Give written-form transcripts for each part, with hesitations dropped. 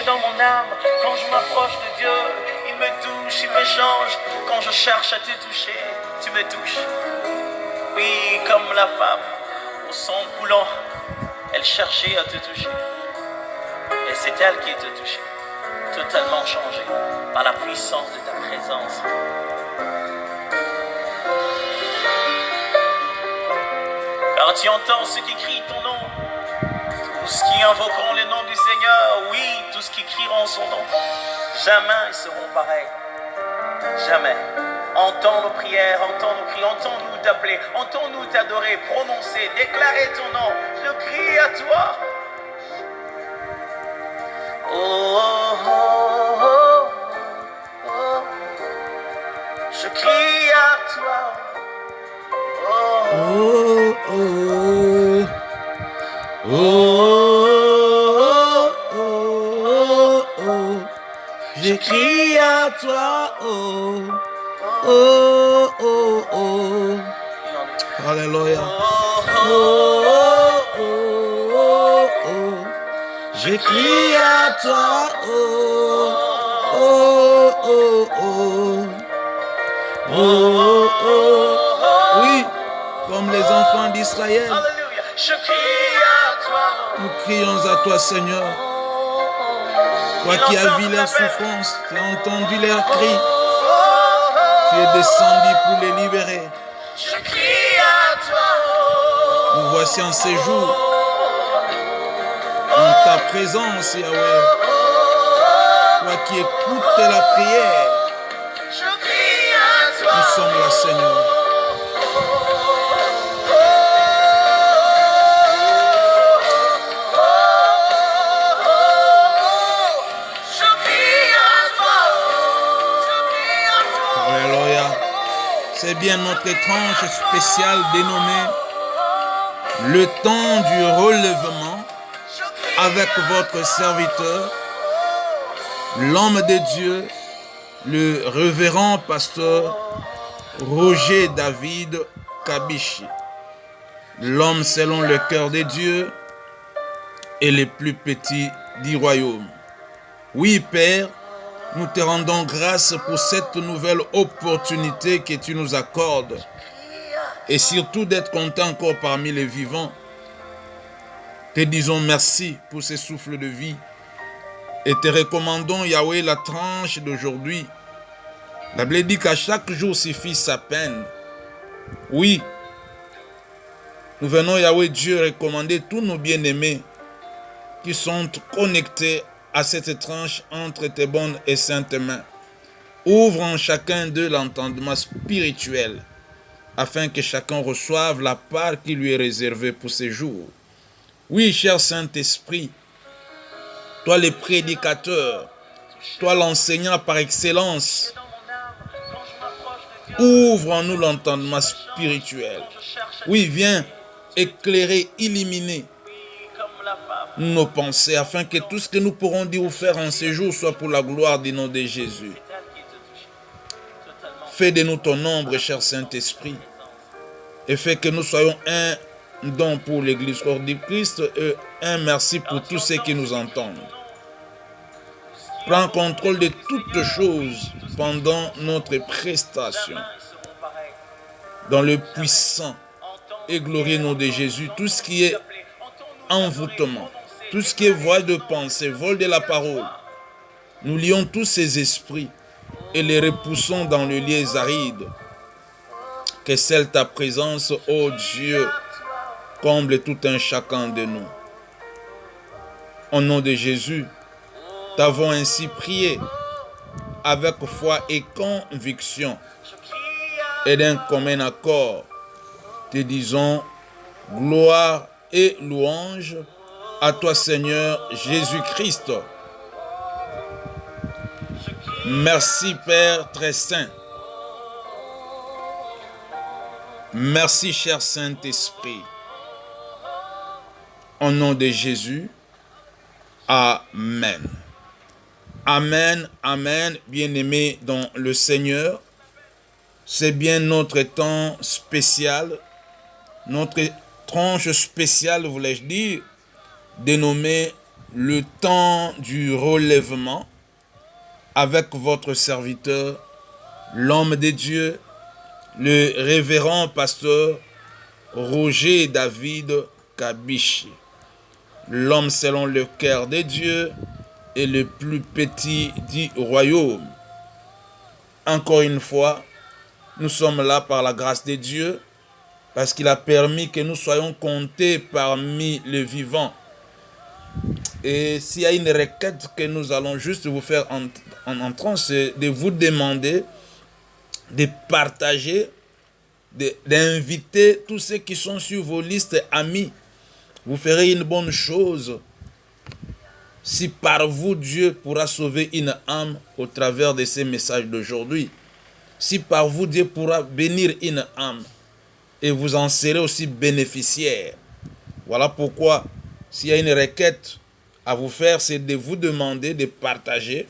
dans mon âme. Quand je m'approche de Dieu, il me touche, il me change. Quand je cherche à te toucher, tu me touches. Oui, comme la femme au sang coulant, elle cherchait à te toucher. Et c'est elle qui te touchée, totalement changée par la puissance de ta présence. Car tu entends ceux qui crient ton nom, tous qui invoqueront le nom du Seigneur, oui, tous qui crieront son nom. Jamais ils seront pareils. Jamais. Entends nos prières, entends nos cris, entends-nous t'appeler, entends-nous t'adorer, prononcer, déclarer ton nom. Je crie à toi. Oh, oh, oh, oh, oh. Je crie à toi. Oh, oh, oh, oh, oh, oh, oh. Je crie à toi, oh, oh, oh, oh. Alléluia. Oh, oh, oh, oh. Je crie à toi, oh, oh, oh, oh. Oh, oh, oui, comme les enfants d'Israël. Je crie à toi. Nous crions à toi, Seigneur. Toi qui as vu leurs souffrances, tu as entendu leurs cris. Tu es descendu pour les libérer. Je crie à toi. Nous voici en séjour. En ta présence, Yahweh. Toi qui écoutes la prière. Nous sommes là, Seigneur. Alléluia. C'est bien notre tranche spéciale dénommée le temps du relèvement avec votre serviteur, l'homme de Dieu, le révérend pasteur Roger David Kabishi, l'homme selon le cœur de Dieu et les plus petits du royaume. Oui, Père, nous te rendons grâce pour cette nouvelle opportunité que tu nous accordes et surtout d'être content encore parmi les vivants. Te disons merci pour ce souffle de vie et te recommandons, Yahweh, la tranche d'aujourd'hui. La Bible dit qu'à chaque jour suffit sa peine. Oui, nous venons, Yahweh Dieu, recommander tous nos bien-aimés qui sont connectés à cette tranche entre tes bonnes et saintes mains. Ouvre en chacun d'eux l'entendement spirituel afin que chacun reçoive la part qui lui est réservée pour ces jours. Oui, cher Saint-Esprit, toi le prédicateur, toi l'enseignant par excellence, ouvre en nous l'entendement spirituel. Oui, viens éclairer, illuminer nos pensées afin que tout ce que nous pourrons dire ou faire en ces jours soit pour la gloire du nom de Jésus. Fais de nous ton ombre, cher Saint-Esprit, et fais que nous soyons un don pour l'Église corps du Christ et un merci pour tous ceux qui nous entendent. Prends contrôle de toutes choses pendant notre prestation. Dans le puissant et glorieux nom de Jésus, tout ce qui est envoûtement, tout ce qui est voile de pensée, vol de la parole, nous lions tous ces esprits et les repoussons dans le lieu aride. Que celle ta présence, ô Dieu, comble tout un chacun de nous. Au nom de Jésus, t'avons ainsi prié avec foi et conviction et d'un commun accord. Te disons gloire et louange à toi, Seigneur Jésus-Christ. Merci, Père très saint. Merci, cher Saint-Esprit. Au nom de Jésus, Amen. Amen, Amen, bien-aimés dans le Seigneur. C'est bien notre temps spécial, notre tranche spéciale, voulais-je dire, dénommée le temps du relèvement avec votre serviteur, l'homme de Dieu, le révérend pasteur Roger David Kabishi, l'homme selon le cœur de Dieu et le plus petit du royaume. Encore une fois, nous sommes là par la grâce de Dieu, parce qu'il a permis que nous soyons comptés parmi les vivants. Et s'il y a une requête que nous allons juste vous faire en entrant, c'est de vous demander de partager, d'inviter tous ceux qui sont sur vos listes amis. Vous ferez une bonne chose si par vous Dieu pourra sauver une âme au travers de ces messages d'aujourd'hui. Si par vous Dieu pourra bénir une âme et vous en serez aussi bénéficiaire. Voilà pourquoi s'il y a une requête à vous faire, c'est de vous demander de partager,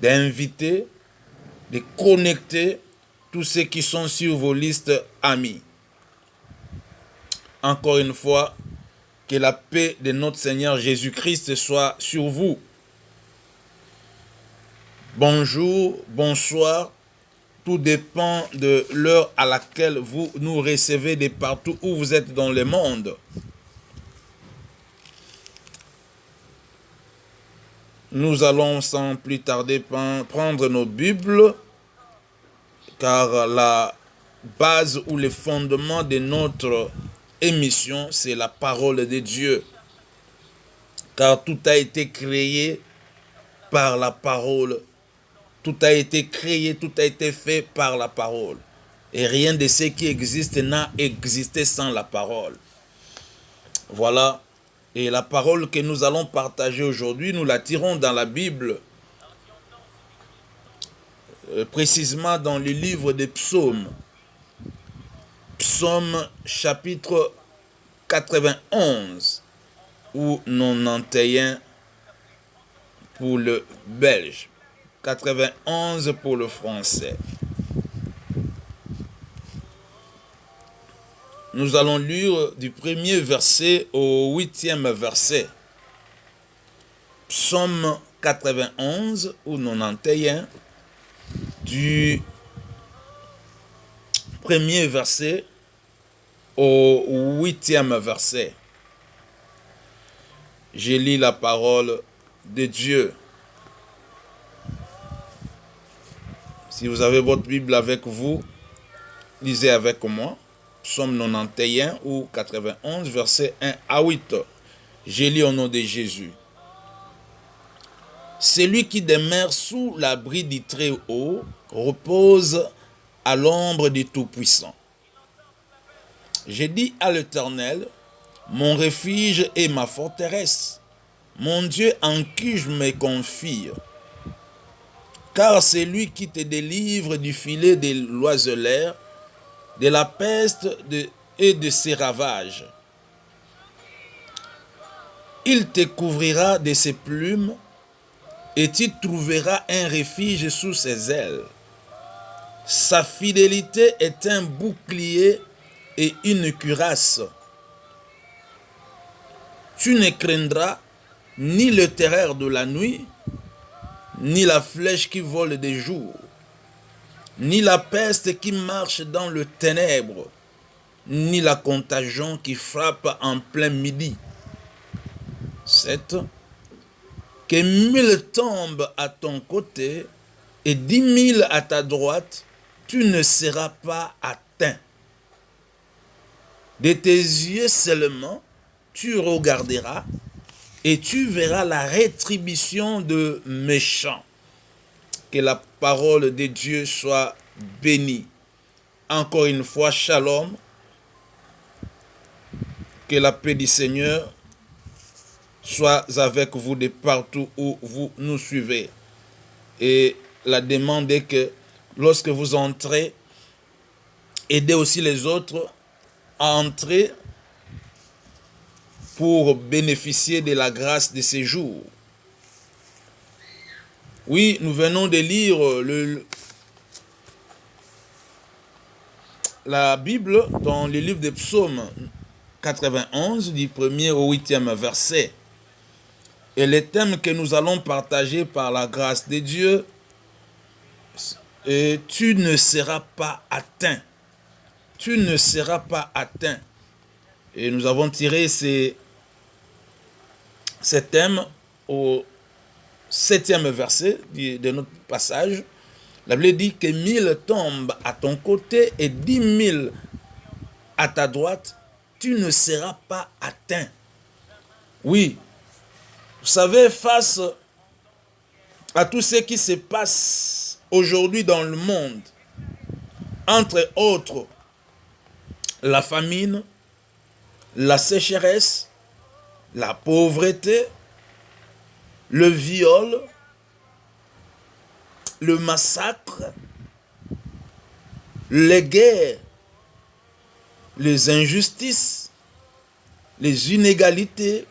d'inviter, de connecter tous ceux qui sont sur vos listes amis. Encore une fois, que la paix de notre Seigneur Jésus-Christ soit sur vous. Bonjour, bonsoir. Tout dépend de l'heure à laquelle vous nous recevez de partout où vous êtes dans le monde. Nous allons sans plus tarder prendre nos Bibles, car la base ou le fondement de notre émission, c'est la parole de Dieu. Car tout a été créé par la parole. Tout a été créé, tout a été fait par la parole. Et rien de ce qui existe n'a existé sans la parole. Voilà. Et la parole que nous allons partager aujourd'hui, nous la tirons dans la Bible. Précisément dans le livre des psaumes. Psaume chapitre 91 ou 91 pour le belge. 91 pour le français. Nous allons lire du premier verset au 8e verset. Psaume 91 ou 91 du premier verset au 8e verset. Je lis la parole de Dieu. Si vous avez votre Bible avec vous, lisez avec moi. Psaume 91 ou 91, versets 1 à 8. Je lis au nom de Jésus. Celui qui demeure sous l'abri du Très-Haut repose à l'ombre du Tout-Puissant. J'ai dit à l'Éternel, mon refuge et ma forteresse, mon Dieu en qui je me confie. Car c'est lui qui te délivre du filet des l'oiseleur, de la peste et de ses ravages. Il te couvrira de ses plumes et tu trouveras un refuge sous ses ailes. Sa fidélité est un bouclier et une cuirasse. Tu ne craindras ni le terreur de la nuit, ni la flèche qui vole de jour, ni la peste qui marche dans le ténèbre, ni la contagion qui frappe en plein midi. 7. Que 1000 tombent à ton côté et 10 000 à ta droite, tu ne seras pas atteint. De tes yeux seulement, tu regarderas et tu verras la rétribution de méchants. Que la parole de Dieu soit bénie. Encore une fois, shalom. Que la paix du Seigneur soit avec vous de partout où vous nous suivez. Et la demande est que lorsque vous entrez, aidez aussi les autres à entrer pour bénéficier de la grâce de ces jours. Oui, nous venons de lire la Bible dans le livre des psaumes 91, du 1er au 8e verset. Et les thèmes que nous allons partager par la grâce de Dieu, tu ne seras pas atteint. Tu ne seras pas atteint. Et nous avons tiré ces thèmes au 7e verset de notre passage. La Bible dit que 1000 tombent à ton côté et 10 000 à ta droite, tu ne seras pas atteint. Oui, vous savez, face à tout ce qui se passe aujourd'hui dans le monde, entre autres, la famine, la sécheresse, la pauvreté, le viol, le massacre, les guerres, les injustices, les inégalités,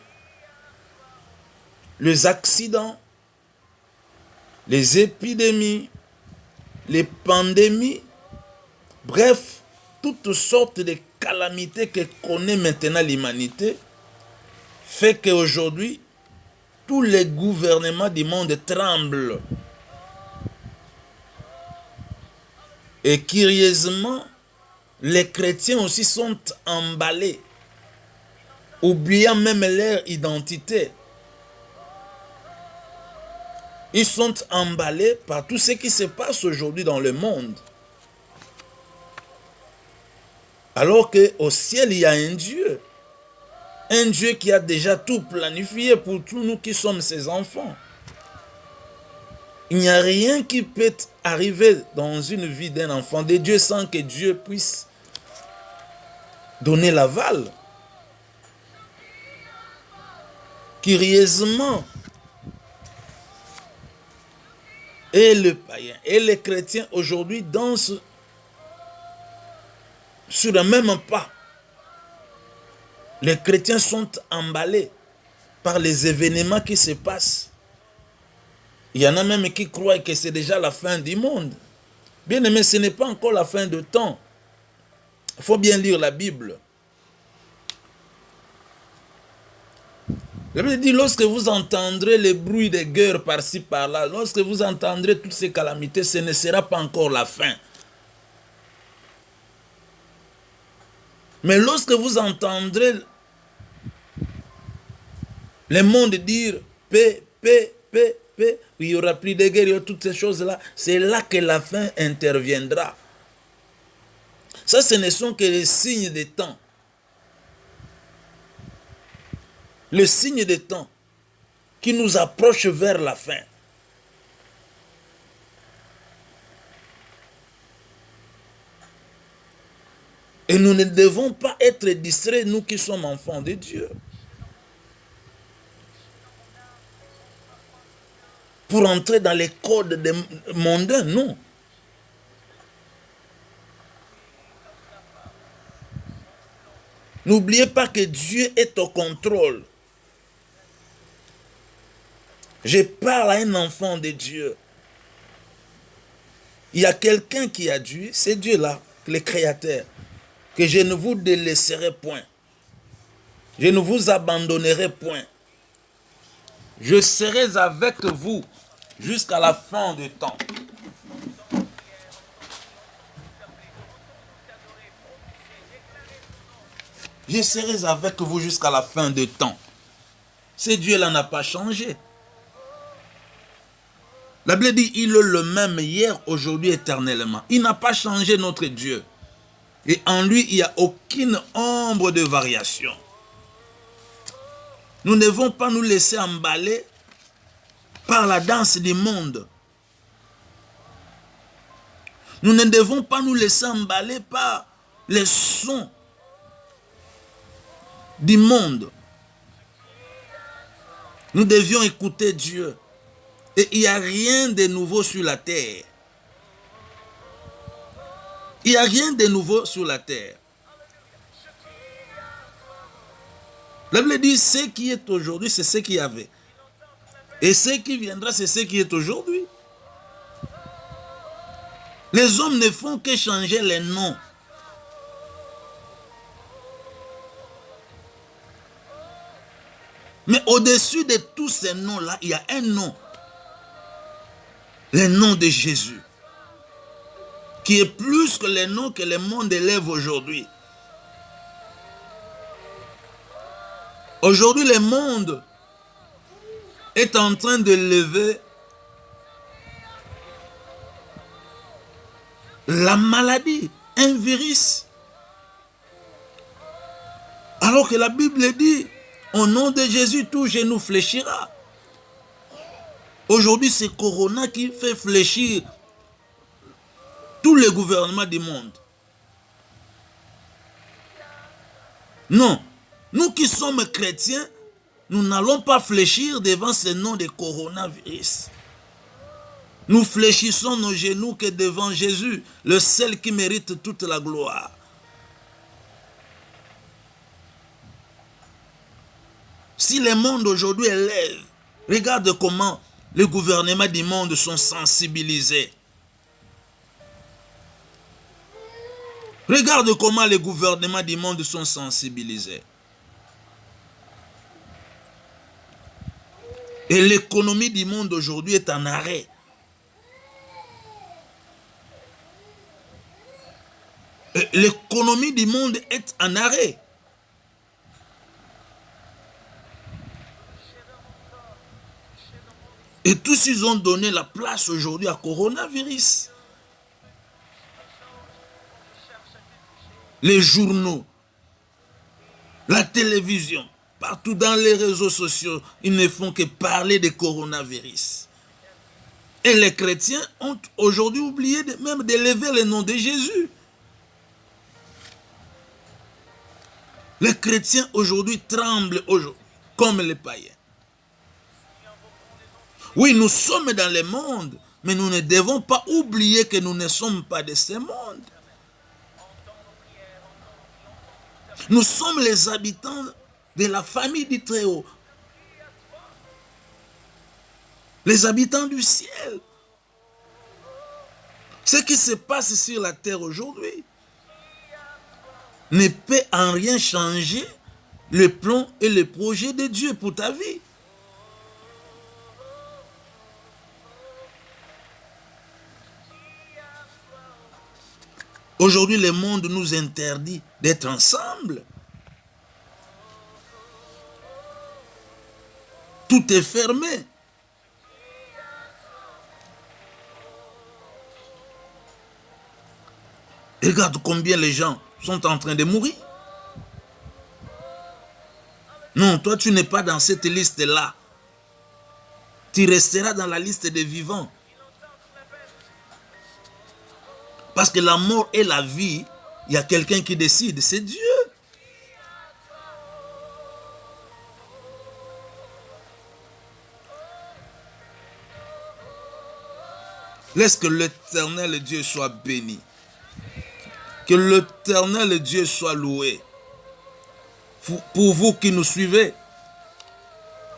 les accidents, les épidémies, les pandémies, bref, toutes sortes de calamités que connaît maintenant l'humanité, fait qu'aujourd'hui, tous les gouvernements du monde tremblent. Et curieusement, les chrétiens aussi sont emballés, oubliant même leur identité. Ils sont emballés par tout ce qui se passe aujourd'hui dans le monde. Alors qu'au ciel, il y a un Dieu. Un Dieu qui a déjà tout planifié pour tous nous qui sommes ses enfants. Il n'y a rien qui peut arriver dans une vie d'un enfant de Dieu sans que Dieu puisse donner l'aval. Curieusement, et le païen et les chrétiens aujourd'hui dansent sur le même pas. Les chrétiens sont emballés par les événements qui se passent. Il y en a même qui croient que c'est déjà la fin du monde. Bien aimé, ce n'est pas encore la fin de temps. Il faut bien lire la Bible. La Bible dit, lorsque vous entendrez les bruits des guerres par-ci, par-là, lorsque vous entendrez toutes ces calamités, ce ne sera pas encore la fin. Mais lorsque vous entendrez le monde dire paix, paix, paix, paix, il n'y aura plus de guerre, il y aura toutes ces choses-là, c'est là que la fin interviendra. Ça, ce ne sont que les signes des temps. Le signe des temps qui nous approche vers la fin. Et nous ne devons pas être distraits, nous qui sommes enfants de Dieu. Pour entrer dans les codes des mondains, non. N'oubliez pas que Dieu est au contrôle. Je parle à un enfant de Dieu. Il y a quelqu'un qui a dit, c'est Dieu là, le Créateur, que je ne vous délaisserai point. Je ne vous abandonnerai point. Je serai avec vous jusqu'à la fin du temps. Je serai avec vous jusqu'à la fin du temps. Ce Dieu-là n'a pas changé. La Bible dit, il est le même hier, aujourd'hui, éternellement. Il n'a pas changé notre Dieu. Et en lui, il n'y a aucune ombre de variation. Nous ne devons pas nous laisser emballer par la danse du monde. Nous ne devons pas nous laisser emballer par les sons du monde. Nous devions écouter Dieu. Et il n'y a rien de nouveau sur la terre. Il n'y a rien de nouveau sur la terre. La Bible dit, ce qui est aujourd'hui, c'est ce qu'il y avait. Et ce qui viendra, c'est ce qui est aujourd'hui. Les hommes ne font que changer les noms. Mais au-dessus de tous ces noms-là, il y a un nom. Le nom de Jésus. Qui est plus que les noms que le monde élève aujourd'hui. Aujourd'hui, le monde est en train de lever la maladie, un virus. Alors que la Bible dit, au nom de Jésus, tout genou fléchira. Aujourd'hui, c'est Corona qui fait fléchir tous les gouvernements du monde. Non, nous qui sommes chrétiens, nous n'allons pas fléchir devant ce nom de coronavirus. Nous fléchissons nos genoux que devant Jésus, le seul qui mérite toute la gloire. Si le monde aujourd'hui élève, regarde comment les gouvernements du monde sont sensibilisés. Regarde comment les gouvernements du monde sont sensibilisés. Et l'économie du monde aujourd'hui est en arrêt. L'économie du monde est en arrêt. Et tous ils ont donné la place aujourd'hui à coronavirus. Les journaux, la télévision, partout dans les réseaux sociaux, ils ne font que parler de coronavirus. Et les chrétiens ont aujourd'hui oublié même d'élever le nom de Jésus. Les chrétiens aujourd'hui tremblent comme les païens. Oui, nous sommes dans le monde, mais nous ne devons pas oublier que nous ne sommes pas de ce monde. Nous sommes les habitants de la famille du Très-Haut. Les habitants du ciel. Ce qui se passe sur la terre aujourd'hui ne peut en rien changer le plan et le projet de Dieu pour ta vie. Aujourd'hui, le monde nous interdit d'être ensemble. Tout est fermé. Regarde combien les gens sont en train de mourir. Non, toi tu n'es pas dans cette liste-là. Tu resteras dans la liste des vivants. Parce que la mort et la vie, il y a quelqu'un qui décide, c'est Dieu. Laisse que l'Éternel Dieu soit béni. Que l'Éternel Dieu soit loué. Pour vous qui nous suivez,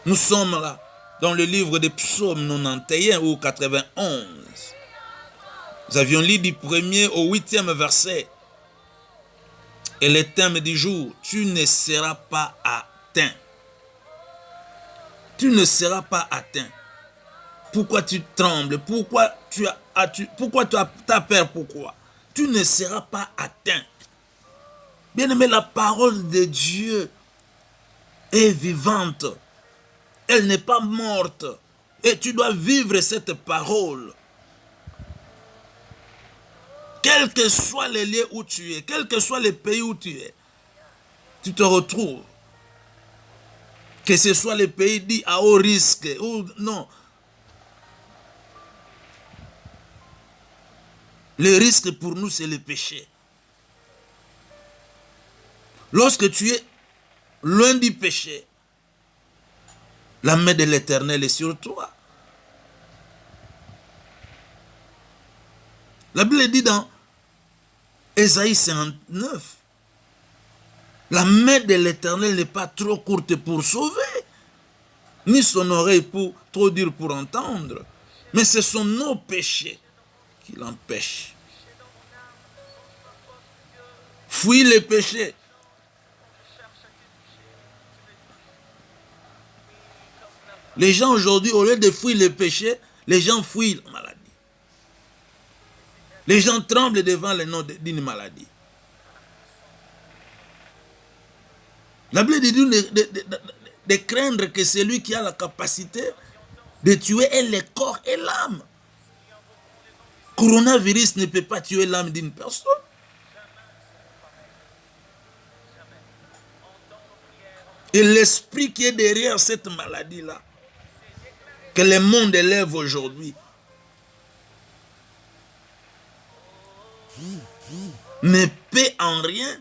nous sommes là dans le livre des psaumes 91 ou 91. Nous avions lu du 1er au 8e verset. Et le thème du jour, tu ne seras pas atteint. Tu ne seras pas atteint. Pourquoi tu trembles? Pourquoi tu as peur? Pourquoi? Tu ne seras pas atteint. Bien-aimé, la parole de Dieu est vivante. Elle n'est pas morte. Et tu dois vivre cette parole. Quel que soit le lieu où tu es, quel que soit le pays où tu es, tu te retrouves. Que ce soit le pays dit à haut risque ou non. Le risque pour nous, c'est le péché. Lorsque tu es loin du péché, la main de l'Éternel est sur toi. La Bible dit dans Ésaïe 59, la main de l'Éternel n'est pas trop courte pour sauver, ni son oreille trop dure pour entendre, mais ce sont nos péchés qui l'empêchent. Fuis les péchés. Les gens aujourd'hui, au lieu de fuir le péché, les gens fuient la maladie. Les gens tremblent devant le nom d'une maladie. La Bible dit de craindre que celui qui a la capacité de tuer est le corps et l'âme. Coronavirus ne peut pas tuer l'âme d'une personne. Et l'esprit qui est derrière cette maladie-là, que le monde élève aujourd'hui, ne peut en rien,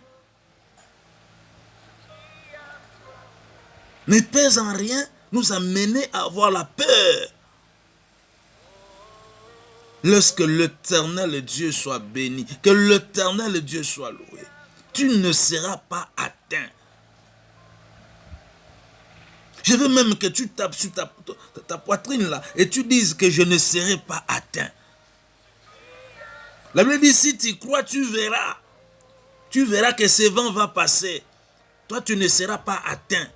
nous amener à avoir la peur. Lorsque l'Éternel Dieu soit béni, que l'Éternel Dieu soit loué, tu ne seras pas atteint. Je veux même que tu tapes sur ta poitrine là et tu dises que je ne serai pas atteint. La Bible dit, si tu crois, tu verras. Tu verras que ce vent va passer. Toi, tu ne seras pas atteint.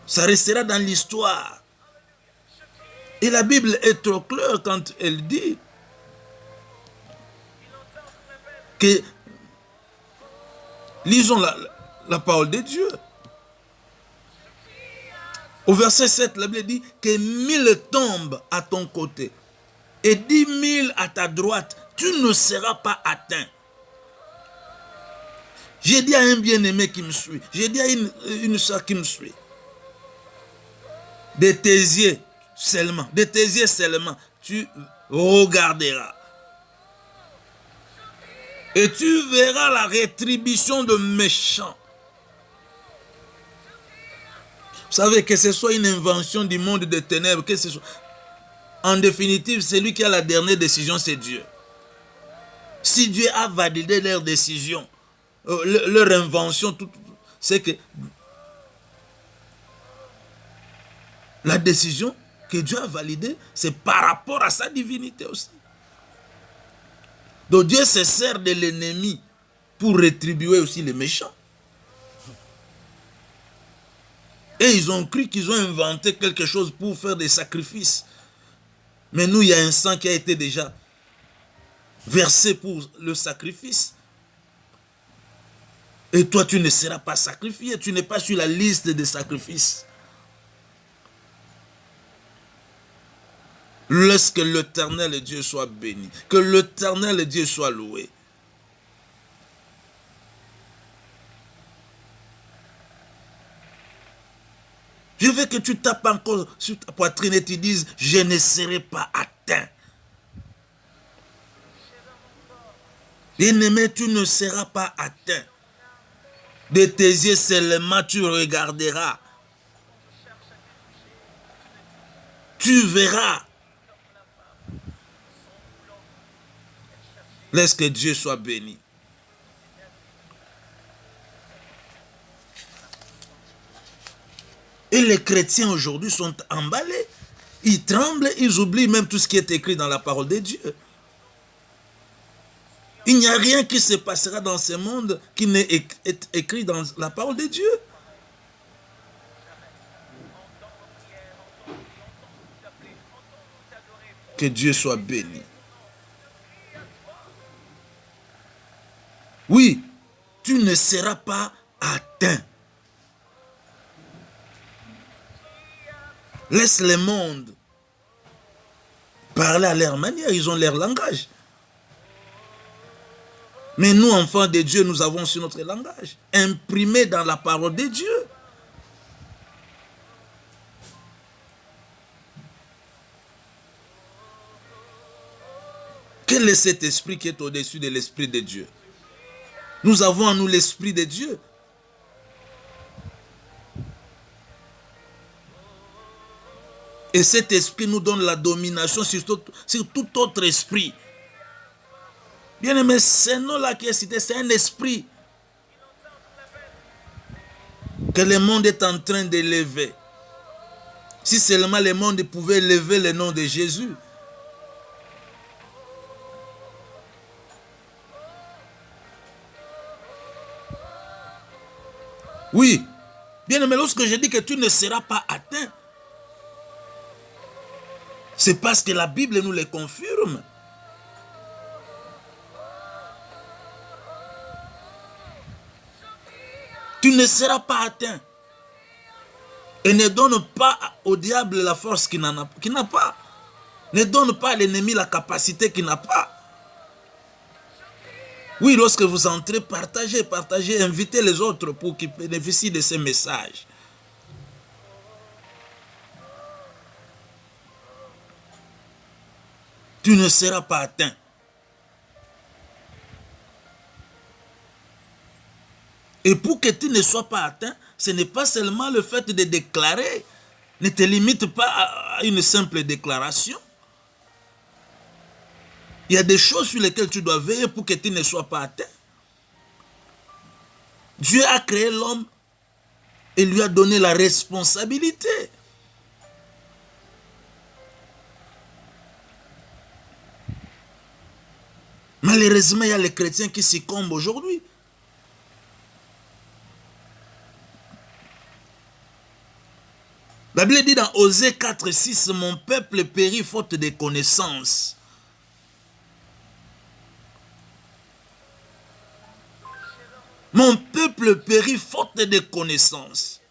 Ça restera dans l'histoire. Et la Bible est trop claire quand elle dit que, lisons la parole de Dieu. Au verset 7, la Bible dit que 1000 tombent à ton côté et 10 000 à ta droite, tu ne seras pas atteint. J'ai dit à un bien-aimé qui me suit, j'ai dit à une soeur qui me suit, de tes yeux seulement, tu regarderas. Et tu verras la rétribution de méchants. Vous savez, que ce soit une invention du monde des ténèbres, que ce soit... En définitive, celui qui a la dernière décision, c'est Dieu. Si Dieu a validé leur décision, leur invention, c'est que la décision que Dieu a validée, c'est par rapport à sa divinité aussi. Donc Dieu se sert de l'ennemi pour rétribuer aussi les méchants. Et ils ont cru qu'ils ont inventé quelque chose pour faire des sacrifices. Mais nous, il y a un sang qui a été déjà versé pour le sacrifice. Et toi, tu ne seras pas sacrifié. Tu n'es pas sur la liste des sacrifices. Lorsque l'Éternel Dieu soit béni, que l'Éternel Dieu soit loué. Je veux que tu tapes encore sur ta poitrine et tu dises, je ne serai pas atteint. Bien-aimé, tu ne seras pas atteint. De tes yeux seulement tu regarderas. Tu verras. Laisse que Dieu soit béni. Et les chrétiens aujourd'hui sont emballés. Ils tremblent, ils oublient même tout ce qui est écrit dans la parole de Dieu. Il n'y a rien qui se passera dans ce monde qui n'est écrit dans la parole de Dieu. Que Dieu soit béni. Oui, tu ne seras pas atteint. Laisse le monde parler à leur manière, ils ont leur langage. Mais nous, enfants de Dieu, nous avons aussi notre langage, imprimé dans la parole de Dieu. Quel est cet esprit qui est au-dessus de l'esprit de Dieu? Nous avons en nous l'esprit de Dieu. Et cet esprit nous donne la domination sur tout autre esprit. Bien aimé, ce nom-là qui est cité, c'est un esprit que le monde est en train d'élever. Si seulement le monde pouvait élever le nom de Jésus. Oui, bien aimé, lorsque je dis que tu ne seras pas atteint, C'est parce que la Bible nous les confirme. Tu ne seras pas atteint. Et ne donne pas au diable la force qu'il n'a pas. Ne donne pas à l'ennemi la capacité qu'il n'a pas. Oui, lorsque vous entrez, partagez, invitez les autres pour qu'ils bénéficient de ces messages. Tu ne seras pas atteint. Et pour que tu ne sois pas atteint, ce n'est pas seulement le fait de déclarer. Ne te limite pas à une simple déclaration. Il y a des choses sur lesquelles tu dois veiller pour que tu ne sois pas atteint. Dieu a créé l'homme et lui a donné la responsabilité. Malheureusement, il y a les chrétiens qui succombent aujourd'hui. La Bible dit dans Osée 4, 6, mon peuple périt faute de connaissances. Mon peuple périt faute de connaissances.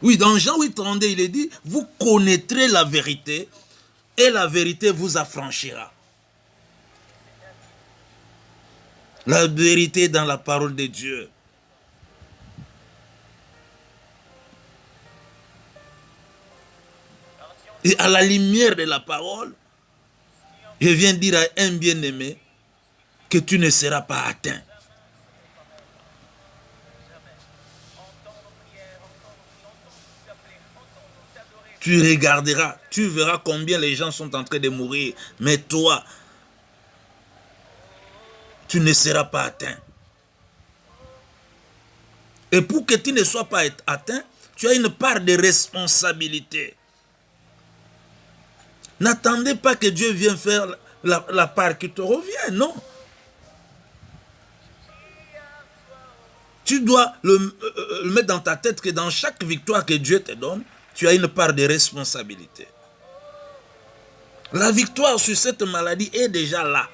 Oui, dans Jean 8, 32, il est dit, vous connaîtrez la vérité et la vérité vous affranchira. La vérité dans la parole de Dieu. Et à la lumière de la parole, je viens dire à un bien-aimé que tu ne seras pas atteint. Tu regarderas, tu verras combien les gens sont en train de mourir. Mais toi, tu ne seras pas atteint. Et pour que tu ne sois pas atteint, tu as une part de responsabilité. N'attendez pas que Dieu vienne faire la part qui te revient, non. Tu dois le mettre dans ta tête que dans chaque victoire que Dieu te donne, tu as une part de responsabilité. La victoire sur cette maladie est déjà là.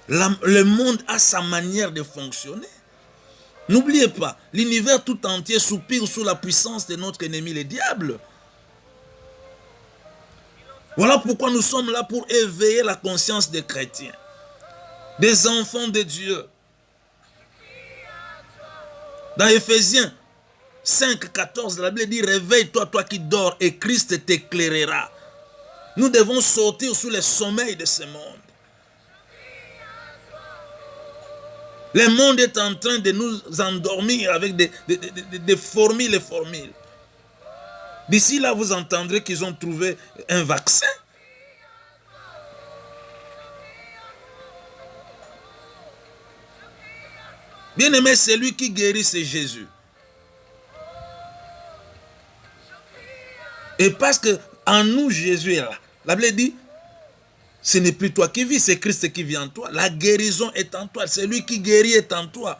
Le monde a sa manière de fonctionner. N'oubliez pas, l'univers tout entier soupire sous la puissance de notre ennemi, le diable. Voilà pourquoi nous sommes là pour éveiller la conscience des chrétiens, des enfants de Dieu. Dans Éphésiens 5, 14, la Bible dit, réveille-toi, toi qui dors, et Christ t'éclairera. Nous devons sortir sous le sommeil de ce monde. Le monde est en train de nous endormir avec des formules et formules. D'ici là, vous entendrez qu'ils ont trouvé un vaccin. Bien aimé, celui qui guérit, c'est Jésus. Et parce que en nous, Jésus est là. La Bible dit, ce n'est plus toi qui vis, c'est Christ qui vit en toi. La guérison est en toi. Celui qui guérit est en toi.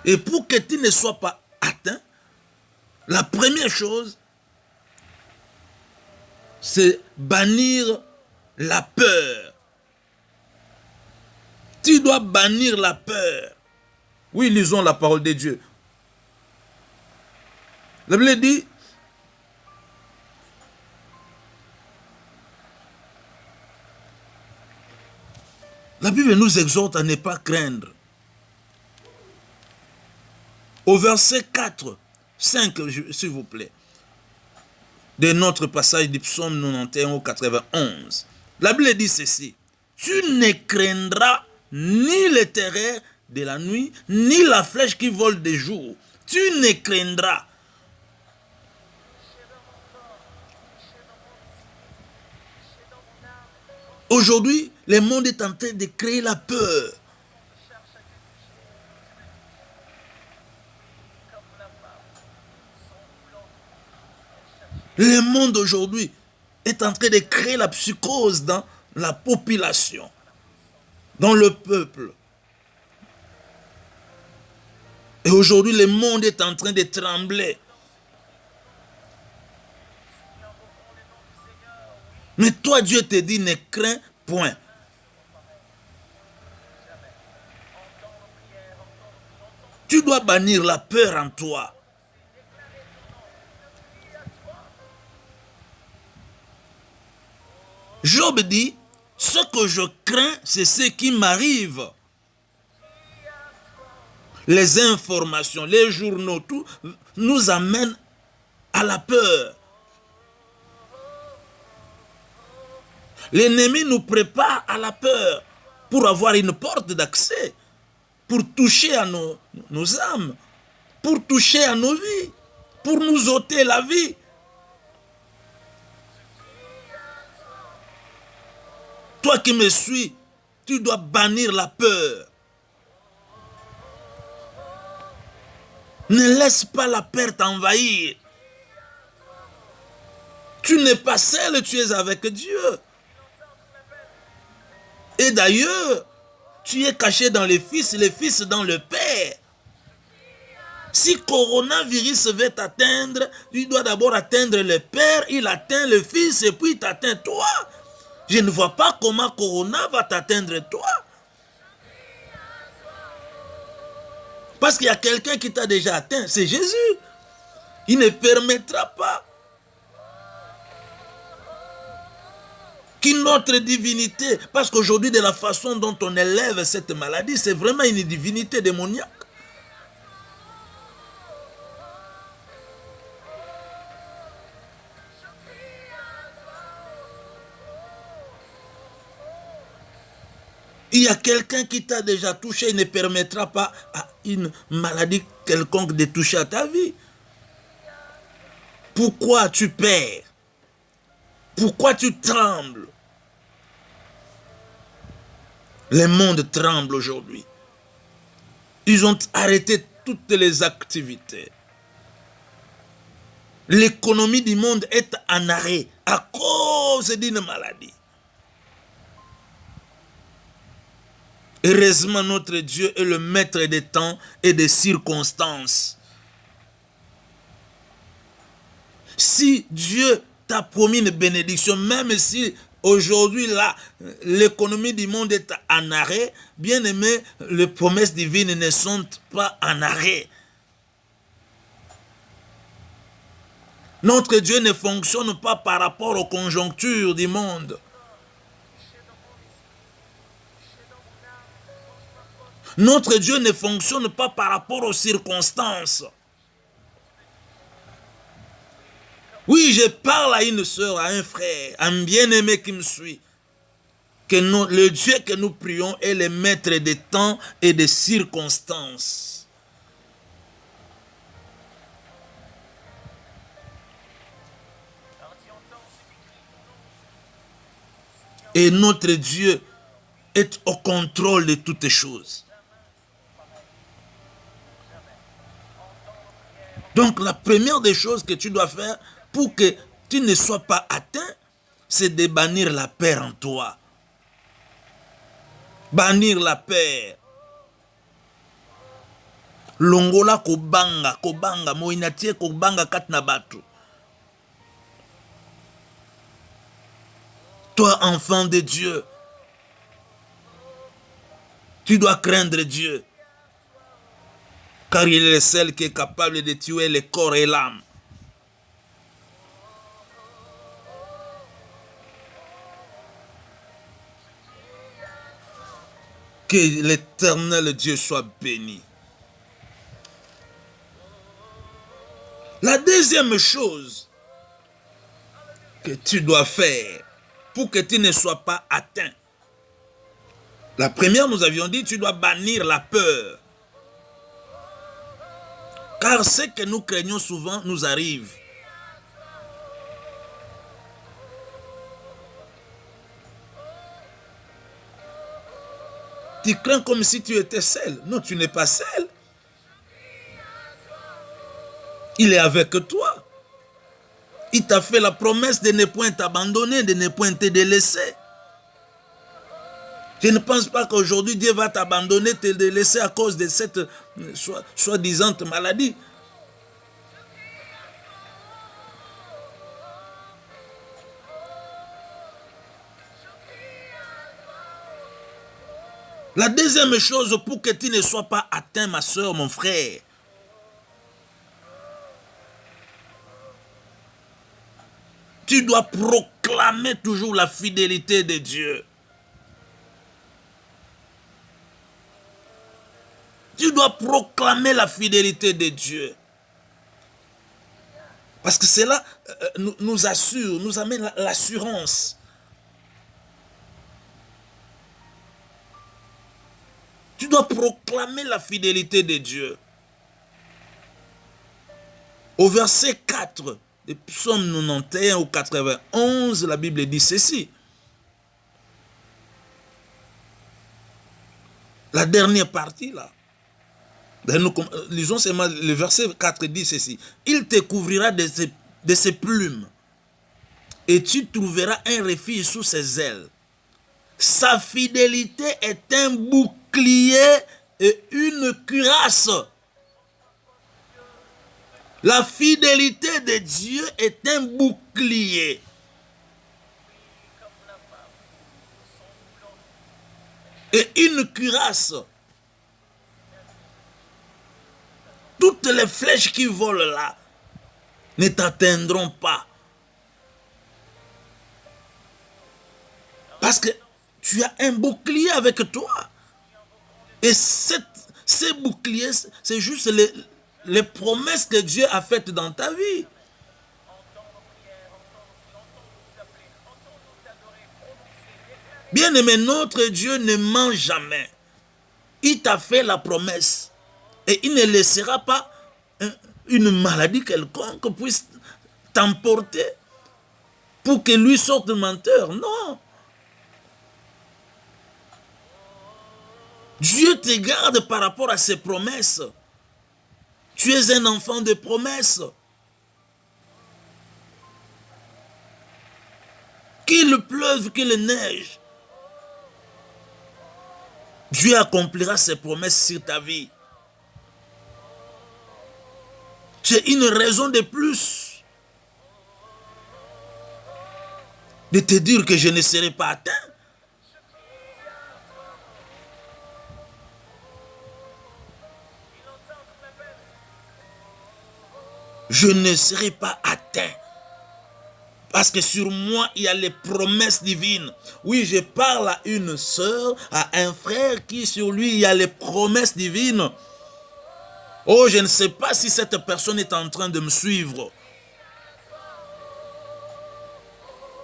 Et pour que tu ne sois pas atteint, la première chose, c'est bannir la peur. Tu dois bannir la peur. Oui, lisons la parole de Dieu. La Bible dit, la Bible nous exhorte à ne pas craindre. Au verset 4, 5, s'il vous plaît, de notre passage du psaume 91 au 91. La Bible dit ceci, tu ne craindras ni les terreurs de la nuit, ni la flèche qui vole de jour. Tu ne craindras. Aujourd'hui, le monde est en train de créer la peur. Le monde aujourd'hui est en train de créer la psychose dans la population, dans le peuple. Et aujourd'hui, le monde est en train de trembler. Mais toi, Dieu te dit, ne crains point. Tu dois bannir la peur en toi. Job dit, ce que je crains, c'est ce qui m'arrive. Les informations, les journaux, tout nous amènent à la peur. L'ennemi nous prépare à la peur pour avoir une porte d'accès, pour toucher à nos âmes, pour toucher à nos vies, pour nous ôter la vie. Toi qui me suis, tu dois bannir la peur. Ne laisse pas la peur t'envahir. Tu n'es pas seul, tu es avec Dieu. Et d'ailleurs, tu es caché dans le Fils dans le Père. Si coronavirus veut t'atteindre, tu dois d'abord atteindre le Père, il atteint le Fils et puis il t'atteint toi. Je ne vois pas comment Corona va t'atteindre toi. Parce qu'il y a quelqu'un qui t'a déjà atteint, c'est Jésus. Il ne permettra pas qu'une autre divinité, parce qu'aujourd'hui, de la façon dont on élève cette maladie, c'est vraiment une divinité démoniaque. Il y a quelqu'un qui t'a déjà touché, il ne permettra pas à une maladie quelconque de toucher à ta vie. Pourquoi tu perds? Pourquoi tu trembles? Le monde tremble aujourd'hui. Ils ont arrêté toutes les activités. L'économie du monde est en arrêt à cause d'une maladie. Heureusement, notre Dieu est le maître des temps et des circonstances. Si Dieu t'a promis une bénédiction, même si aujourd'hui l'économie du monde est en arrêt, bien aimé, les promesses divines ne sont pas en arrêt. Notre Dieu ne fonctionne pas par rapport aux conjonctures du monde. Notre Dieu ne fonctionne pas par rapport aux circonstances. Oui, je parle à une soeur, à un frère, à un bien-aimé qui me suit. Que le Dieu que nous prions est le maître des temps et des circonstances. Et notre Dieu est au contrôle de toutes choses. Donc la première des choses que tu dois faire pour que tu ne sois pas atteint, c'est de bannir la peur en toi. Bannir la peur. Longola kobanga, moinatie kobanga katna batu. Toi, enfant de Dieu, tu dois craindre Dieu. Car il est le seul qui est capable de tuer le corps et l'âme. Que l'éternel Dieu soit béni. La deuxième chose que tu dois faire pour que tu ne sois pas atteint. La première, nous avions dit, tu dois bannir la peur. Car ce que nous craignons souvent nous arrive. Tu crains comme si tu étais seul. Non, tu n'es pas seul. Il est avec toi. Il t'a fait la promesse de ne point t'abandonner, de ne point te délaisser. Je ne pense pas qu'aujourd'hui Dieu va t'abandonner, te laisser à cause de cette soi-disant maladie. La deuxième chose pour que tu ne sois pas atteint, ma soeur, mon frère, tu dois proclamer toujours la fidélité de Dieu. Tu dois proclamer la fidélité de Dieu. Parce que cela nous assure, nous amène l'assurance. Tu dois proclamer la fidélité de Dieu. Au verset 4 de Psaume 91 ou 91, la Bible dit ceci. La dernière partie là. Nous lisons seulement le verset 4 dit ceci. Il te couvrira de ses plumes et tu trouveras un refuge sous ses ailes. Sa fidélité est un bouclier et une cuirasse. La fidélité de Dieu est un bouclier. Et une cuirasse. Toutes les flèches qui volent là ne t'atteindront pas. Parce que tu as un bouclier avec toi. Et ces boucliers, c'est juste les promesses que Dieu a faites dans ta vie. Bien-aimé, notre Dieu ne ment jamais. Il t'a fait la promesse. Et il ne laissera pas une maladie quelconque puisse t'emporter pour que lui sorte menteur. Non. Dieu te garde par rapport à ses promesses. Tu es un enfant de promesses. Qu'il pleuve, qu'il neige, Dieu accomplira ses promesses sur ta vie. C'est une raison de plus de te dire que je ne serai pas atteint. Je ne serai pas atteint. Parce que sur moi, il y a les promesses divines. Oui, je parle à une sœur, à un frère qui sur lui, il y a les promesses divines. Oh, je ne sais pas si cette personne est en train de me suivre.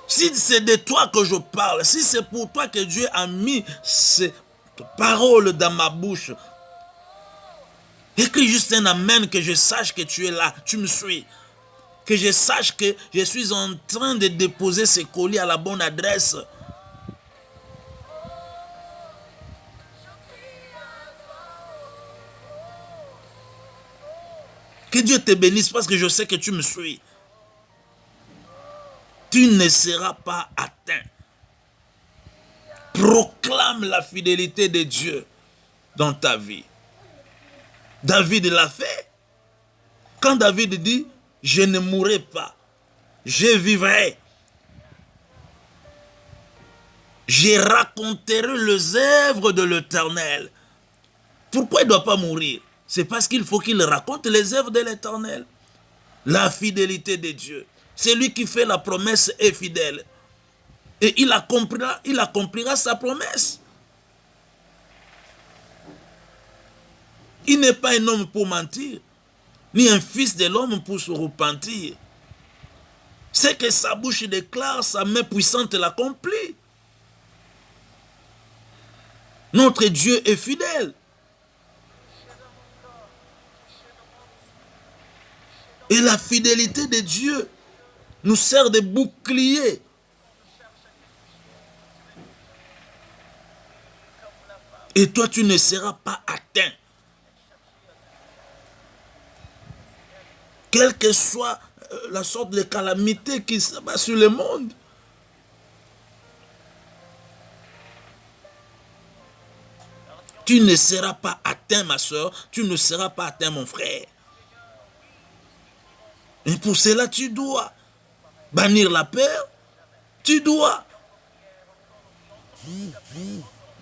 Si c'est de toi que je parle, si c'est pour toi que Dieu a mis ces paroles dans ma bouche, écris juste un amen, que je sache que tu es là, tu me suis. Que je sache que je suis en train de déposer ces colis à la bonne adresse. Que Dieu te bénisse parce que je sais que tu me suis. Tu ne seras pas atteint. Proclame la fidélité de Dieu dans ta vie. David l'a fait. Quand David dit, je ne mourrai pas, je vivrai. Je raconterai les œuvres de l'Éternel. Pourquoi il ne doit pas mourir? C'est parce qu'il faut qu'il raconte les œuvres de l'Éternel. La fidélité de Dieu. C'est lui qui fait la promesse est fidèle. Et il accomplira sa promesse. Il n'est pas un homme pour mentir, ni un fils de l'homme pour se repentir. C'est que sa bouche déclare, sa main puissante l'accomplit. Notre Dieu est fidèle. Et la fidélité de Dieu nous sert de bouclier. Et toi, tu ne seras pas atteint. Quelle que soit la sorte de calamité qui s'abat sur le monde. Tu ne seras pas atteint, ma soeur. Tu ne seras pas atteint, mon frère. Et pour cela, tu dois bannir la peur. Tu dois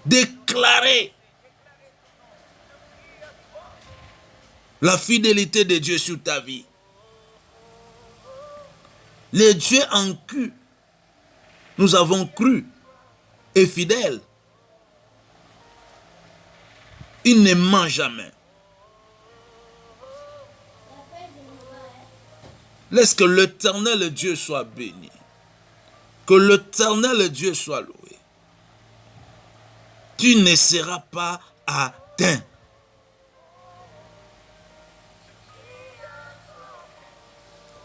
déclarer la fidélité de Dieu sur ta vie. Les dieux en qui nous avons cru et fidèles, il ne ment jamais. Laisse que l'Éternel Dieu soit béni. Que l'Éternel Dieu soit loué. Tu ne seras pas atteint.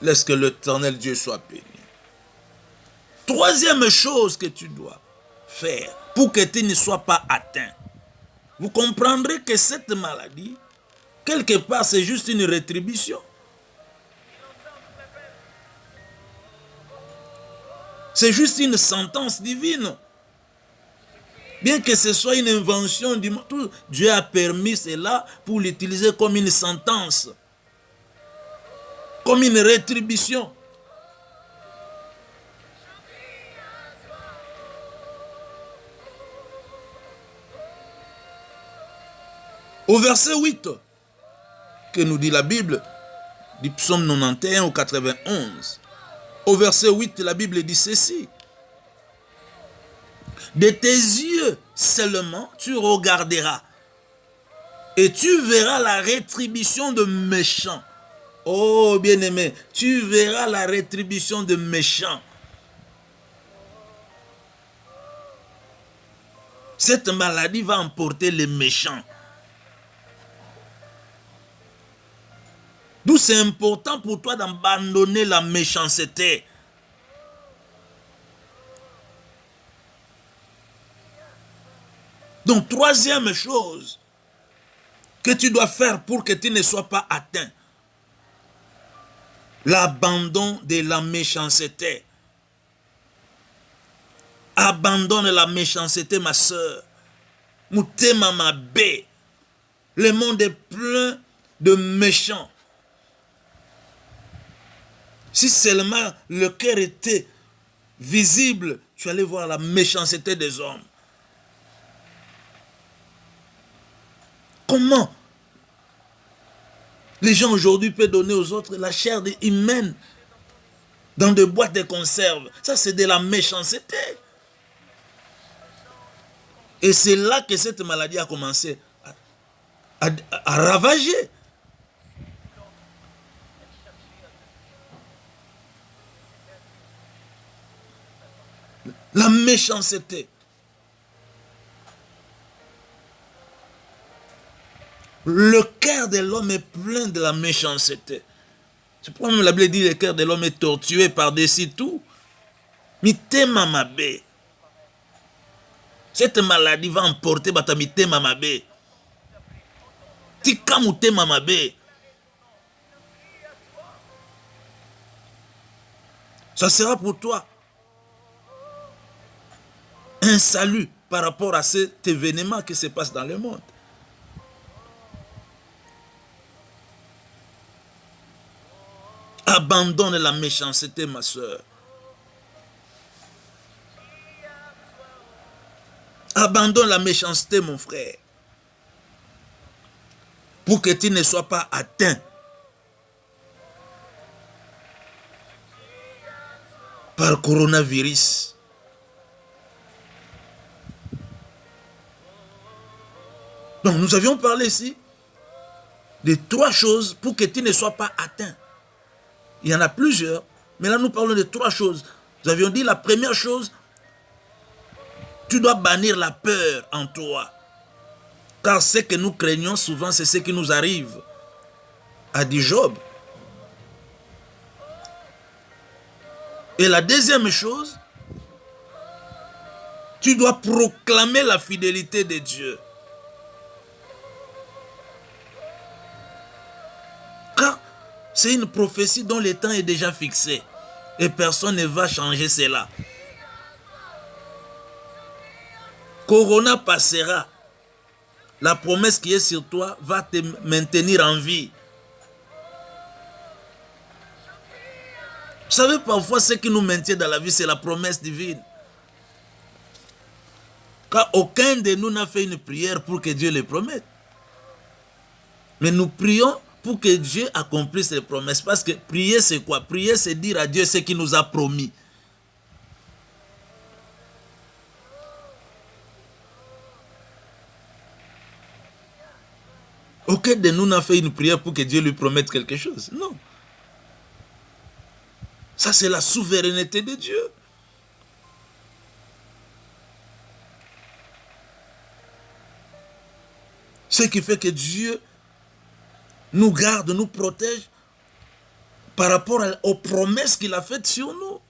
Laisse que l'Éternel Dieu soit béni. Troisième chose que tu dois faire pour que tu ne sois pas atteint. Vous comprendrez que cette maladie, quelque part, c'est juste une rétribution. C'est juste une sentence divine. Bien que ce soit une invention du monde, Dieu a permis cela pour l'utiliser comme une sentence. Comme une rétribution. Au verset 8, que nous dit la Bible, du psaume 91 au 91, au verset 8, la Bible dit ceci. De tes yeux seulement, tu regarderas et tu verras la rétribution de méchants. Oh, bien-aimé, tu verras la rétribution de méchants. Cette maladie va emporter les méchants. D'où c'est important pour toi d'abandonner la méchanceté. Donc, troisième chose que tu dois faire pour que tu ne sois pas atteint. L'abandon de la méchanceté. Abandonne la méchanceté, ma soeur. Moutema ma bé. Le monde est plein de méchants. Si seulement le cœur était visible, tu allais voir la méchanceté des hommes. Comment les gens aujourd'hui peuvent donner aux autres la chair humaine dans des boîtes de conserve? Ça, c'est de la méchanceté. Et c'est là que cette maladie a commencé à ravager. La méchanceté. Le cœur de l'homme est plein de la méchanceté. C'est pourquoi même la Bible dit que le cœur de l'homme est tortué par-dessus tout. Mitema mabe. Cette maladie va emporter bata mitema mabe. Tika mutema mabe. Ça sera pour toi un salut par rapport à cet événement qui se passe dans le monde. Abandonne la méchanceté, ma soeur. Abandonne la méchanceté, mon frère. Pour que tu ne sois pas atteint par le coronavirus. Donc, nous avions parlé ici de 3 choses pour que tu ne sois pas atteint. Il y en a plusieurs, mais là nous parlons de 3 choses. Nous avions dit la première chose, tu dois bannir la peur en toi. Car ce que nous craignons souvent, c'est ce qui nous arrive. A dit Job. Et la deuxième chose, tu dois proclamer la fidélité de Dieu. Car c'est une prophétie dont le temps est déjà fixé. Et personne ne va changer cela. Corona passera. la promesse qui est sur toi va te maintenir en vie. Vous savez, parfois, ce qui nous maintient dans la vie, c'est la promesse divine. Car aucun de nous n'a fait une prière pour que Dieu les promette. Mais nous prions pour que Dieu accomplisse les promesses. Parce que prier, c'est quoi? Prier, c'est dire à Dieu ce qu'il nous a promis. Aucun de nous n'a fait une prière pour que Dieu lui promette quelque chose. Non. Ça, c'est la souveraineté de Dieu. Ce qui fait que Dieu nous garde, nous protège par rapport aux promesses qu'il a faites sur nous.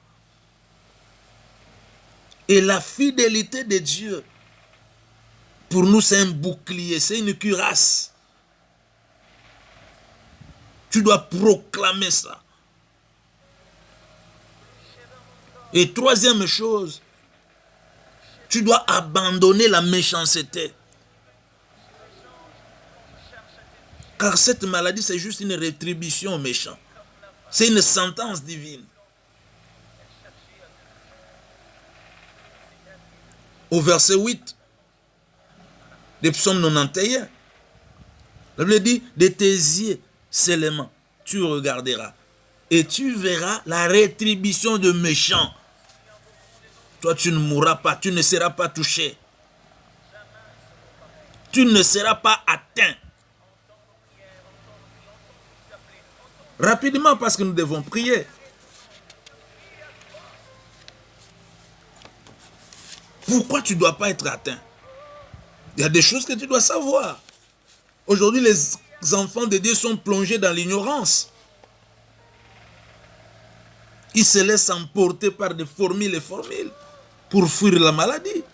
Et la fidélité de Dieu, pour nous, c'est un bouclier, c'est une cuirasse. Tu dois proclamer ça. Et troisième chose, tu dois abandonner la méchanceté. Car cette maladie, c'est juste une rétribution aux méchants. C'est une sentence divine. Au verset 8 de Psaume 91, la Bible dit, de tes yeux seulement, tu regarderas. Et tu verras la rétribution de méchants. Toi, tu ne mourras pas, tu ne seras pas touché. Tu ne seras pas atteint. Rapidement, parce que nous devons prier. Pourquoi tu ne dois pas être atteint? Il y a des choses que tu dois savoir. Aujourd'hui, les enfants de Dieu sont plongés dans l'ignorance. Ils se laissent emporter par des formules et formules pour fuir la maladie.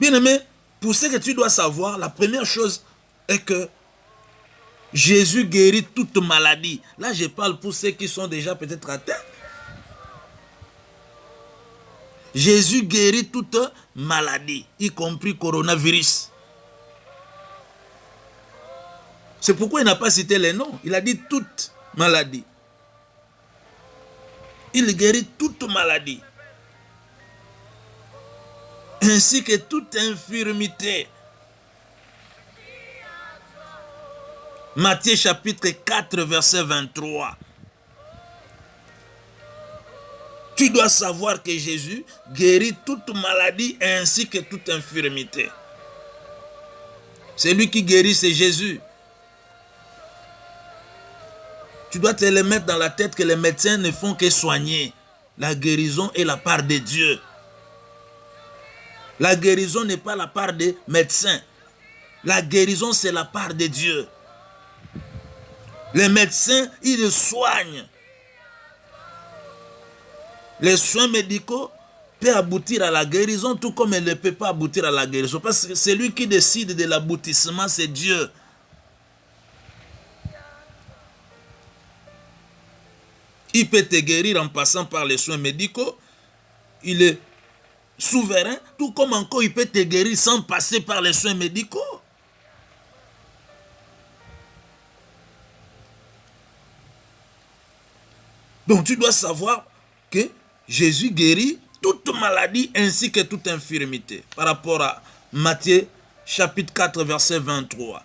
Bien-aimé, pour ce que tu dois savoir, la première chose est que Jésus guérit toute maladie. Là, je parle pour ceux qui sont déjà peut-être atteints. Jésus guérit toute maladie, y compris coronavirus. C'est pourquoi il n'a pas cité les noms. Il a dit toute maladie. Il guérit toute maladie. Ainsi que toute infirmité. Matthieu chapitre 4, verset 23. Tu dois savoir que Jésus guérit toute maladie ainsi que toute infirmité. C'est lui qui guérit, c'est Jésus. Tu dois te le mettre dans la tête que les médecins ne font que soigner. La guérison est la part de Dieu. La guérison n'est pas la part des médecins. La guérison, c'est la part de Dieu. Les médecins, ils soignent. Les soins médicaux peuvent aboutir à la guérison, tout comme ils ne peuvent pas aboutir à la guérison. Parce que celui qui décide de l'aboutissement, c'est Dieu. Il peut te guérir en passant par les soins médicaux. Il est souverain, tout comme encore il peut te guérir sans passer par les soins médicaux. Donc tu dois savoir que Jésus guérit toute maladie ainsi que toute infirmité. Par rapport à Matthieu chapitre 4 verset 23.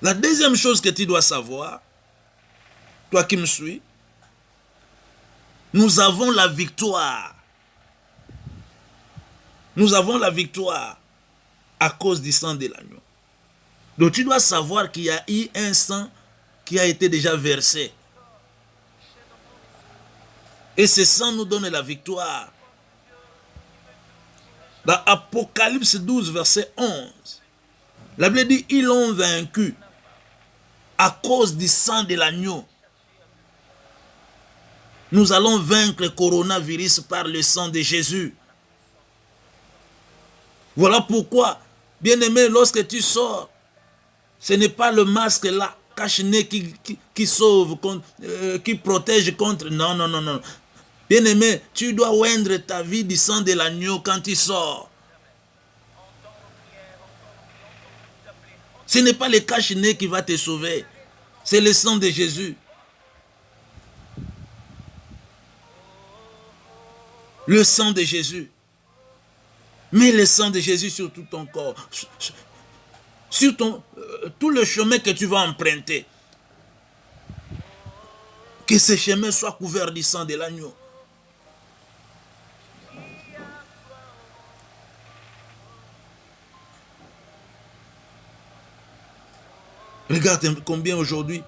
La deuxième chose que tu dois savoir, toi qui me suis, nous avons la victoire. Nous avons la victoire à cause du sang de l'agneau. Donc tu dois savoir qu'il y a eu un sang qui a été déjà versé. Et ce sang nous donne la victoire. Dans Apocalypse 12, verset 11, la Bible dit, ils l'ont vaincu à cause du sang de l'agneau. Nous allons vaincre le coronavirus par le sang de Jésus. Voilà pourquoi, bien-aimé, lorsque tu sors, ce n'est pas le masque là, cache-nez qui sauve, qui protège contre... Non, non, non, non. Bien-aimé, tu dois oindre ta vie du sang de l'agneau quand tu sors. Ce n'est pas le cache-nez qui va te sauver. C'est le sang de Jésus. Le sang de Jésus. Mets le sang de Jésus sur tout ton corps. Sur tout le chemin que tu vas emprunter. Que ce chemin soit couvert du sang de l'agneau. Regarde combien aujourd'hui,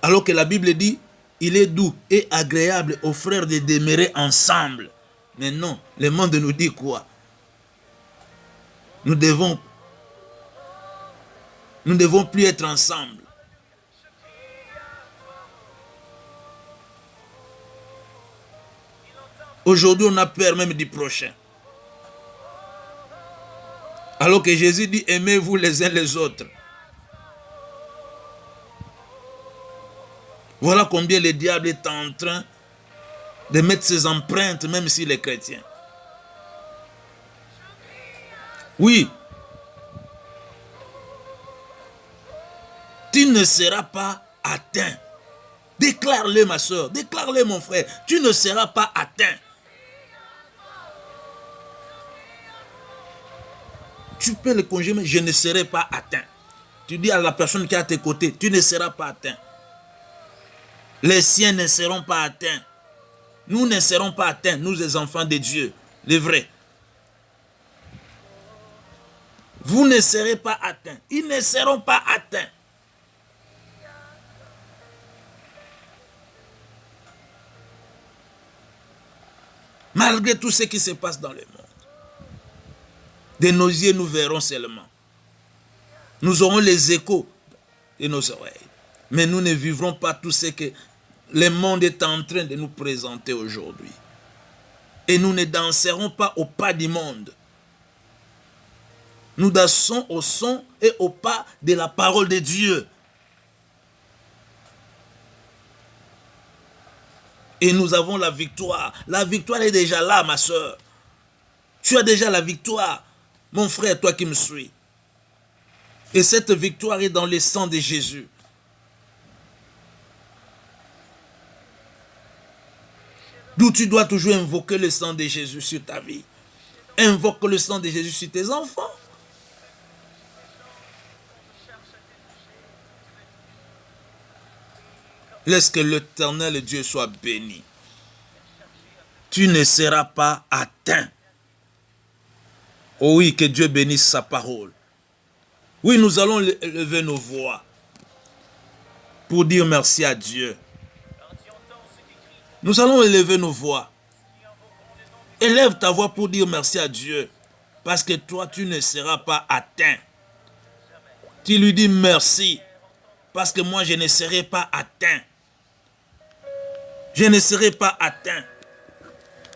alors que la Bible dit, il est doux et agréable aux frères de demeurer ensemble. Mais non, le monde nous dit quoi? Nous devons plus être ensemble. Aujourd'hui, on a peur même du prochain. Alors que Jésus dit, aimez-vous les uns les autres. Voilà combien le diable est en train de mettre ses empreintes, même s'il est chrétien. Oui. Tu ne seras pas atteint. Déclare-le, ma soeur. Déclare-le, mon frère. Tu ne seras pas atteint. Tu peux le conjurer, mais je ne serai pas atteint. Tu dis à la personne qui est à tes côtés, tu ne seras pas atteint. Les siens ne seront pas atteints. Nous ne serons pas atteints, nous les enfants de Dieu, les vrais. Vous ne serez pas atteints. Ils ne seront pas atteints. Malgré tout ce qui se passe dans le monde. De nos yeux, nous verrons seulement. Nous aurons les échos de nos oreilles. Mais nous ne vivrons pas tout ce que le monde est en train de nous présenter aujourd'hui. Et nous ne danserons pas au pas du monde. Nous dansons au son et au pas de la parole de Dieu. Et nous avons la victoire. La victoire est déjà là, ma soeur. Tu as déjà la victoire, mon frère, toi qui me suis. Et cette victoire est dans le sang de Jésus. D'où tu dois toujours invoquer le sang de Jésus sur ta vie. Invoque le sang de Jésus sur tes enfants. Laisse que l'Éternel Dieu soit béni. Tu ne seras pas atteint. Oh oui, que Dieu bénisse sa parole. Oui, nous allons lever nos voix pour dire merci à Dieu. Nous allons élever nos voix. Élève ta voix pour dire merci à Dieu. Parce que toi, tu ne seras pas atteint. Tu lui dis merci. Parce que moi, je ne serai pas atteint. Je ne serai pas atteint.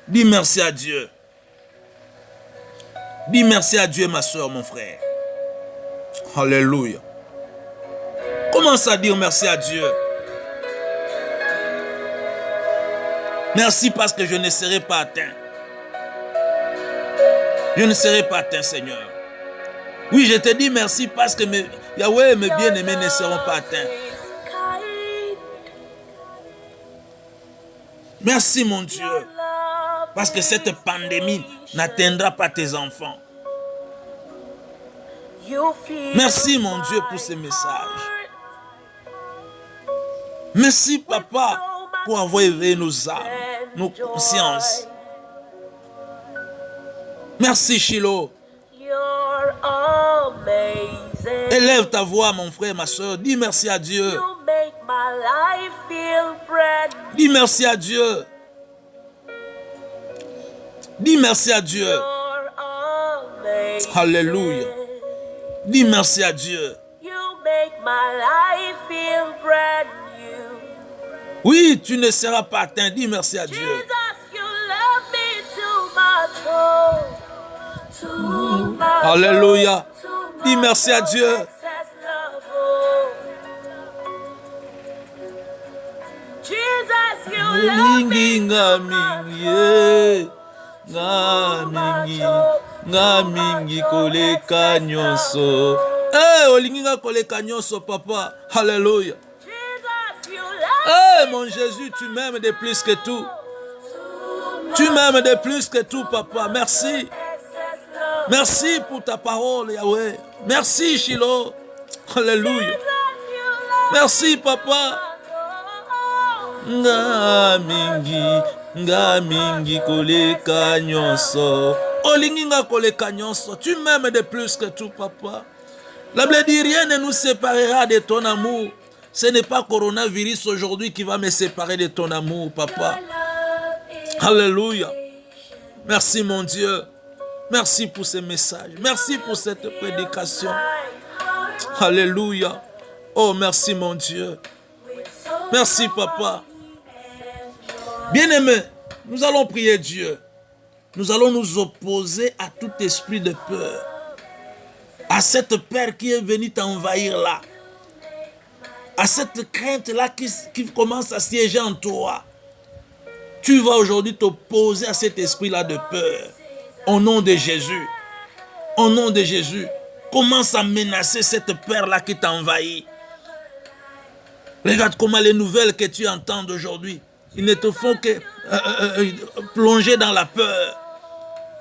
Dis merci à Dieu. Dis merci à Dieu, ma soeur, mon frère. Alléluia. Commence à dire merci à Dieu. Merci parce que je ne serai pas atteint. Je ne serai pas atteint, Seigneur. Oui, je te dis merci parce que Yahweh et mes bien-aimés ne seront pas atteints. Merci, mon Dieu, parce que cette pandémie n'atteindra pas tes enfants. Merci, mon Dieu, pour ces messages. Merci, Papa, pour avoir éveillé nos âmes, nos consciences. Merci, Shiloh. Élève ta voix, mon frère, ma soeur. Dis merci à Dieu. Dis merci à Dieu. Dis merci à Dieu. Alléluia. Dis merci à Dieu. Oui, tu ne seras pas atteint. Dis merci à Dieu. Alléluia. Dis merci à Dieu. olingi nga mingi, nga mingi koleka nyonso. Olingi nga koleka nyonso, papa. Alléluia. Mon Jésus, tu m'aimes de plus que tout. Tu m'aimes de plus que tout, papa. Merci. Merci pour ta parole, Yahweh. Merci, Shiloh. Alléluia. Merci, papa. Nga mingi koleka nyonso. Olingi nga koleka nyonso. Tu m'aimes de plus que tout, papa. La Bible dit, rien ne nous séparera de ton amour. Ce n'est pas coronavirus aujourd'hui qui va me séparer de ton amour, papa. Alléluia. Merci, mon Dieu. Merci pour ce message. Merci pour cette prédication. Alléluia. Oh, merci, mon Dieu. Merci, papa. Bien-aimés, nous allons prier Dieu. Nous allons nous opposer à tout esprit de peur. À cette peur qui est venue t'envahir là. À cette crainte-là qui commence à siéger en toi. Tu vas aujourd'hui t'opposer à cet esprit-là de peur. Au nom de Jésus. Au nom de Jésus. Commence à menacer cette peur-là qui t'envahit. Regarde comment les nouvelles que tu entends aujourd'hui, ils ne te font que plonger dans la peur.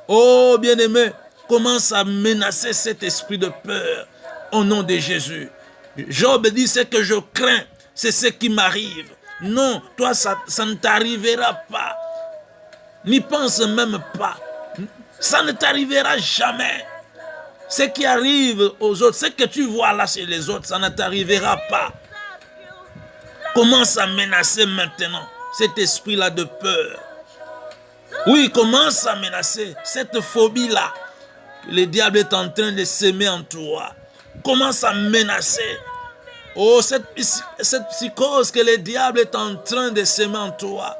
Oh, bien-aimé, commence à menacer cet esprit de peur. Au nom de Jésus. Job dit, ce que je crains, c'est ce qui m'arrive. Non, toi, ça ne t'arrivera pas. N'y pense même pas. Ça ne t'arrivera jamais. Ce qui arrive aux autres, ce que tu vois là chez les autres, ça ne t'arrivera pas. Commence à menacer maintenant cet esprit-là de peur. Oui, commence à menacer cette phobie-là que le diable est en train de s'aimer en toi. Commence à menacer. Oh, cette psychose que le diable est en train de s'aimer en toi.